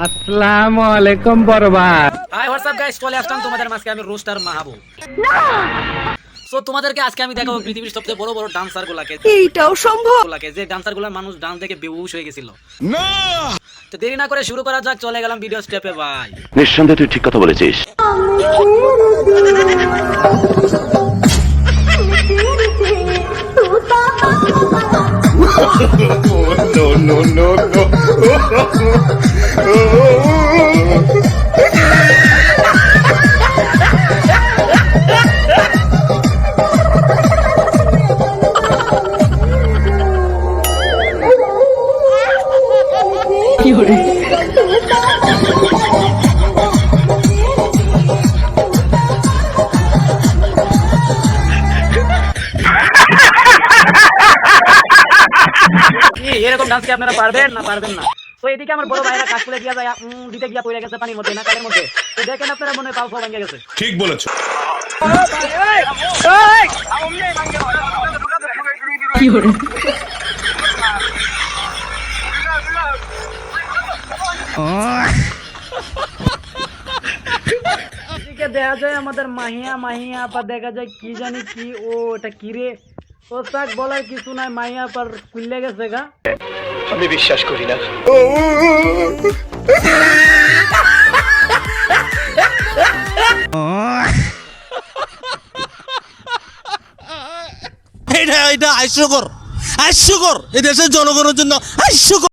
আসসালামু আলাইকুম বরবাদ। High WhatsApp guys, চলে আসলাম তোমাদের মাঝে আমি রোস্টার মাহবুব। সো তোমাদেরকে আজকে আমি দেখাবো পৃথিবীর সবচেয়ে বড় বড় ডান্সার গুলাকে। এইটাও সম্ভব? যে ডান্সার গুলার মানুষ ডান্স দেখে বেহুশ হয়ে গেছিল। তো দেরি না করে শুরু করা যাক, চলে গেলাম ভিডিও স্টেপে ভাই। নিঃসন্দেহে তুই ঠিক কথা বলেছিস। এরকম ডান্স কি আপনারা পারবেন না পারবেন না? তো এদিকে আমার বড় ভাইরা কাজ করে দিয়া যায়, দিতে গিয়া পড়ে গেছে পানির মধ্যে, নাকালের মধ্যে। তো দেখেন আপনারা মনে হয় পাও ভেঙে গেছে। ঠিক বলেছো। এদিকে দেখা যায় আমাদের মাহিয়া মাহিয়া আবার দেখা যায় কি জানি কি, ও এটা কি রে, ও তাক বলার কিছু নাই, মাহিয়া আবার খুললে গেছে গা। আমি বিশ্বাস করি না। এটা হাস্যকর, হাস্যকর, এই দেশের জনগণের জন্য হাস্যকর।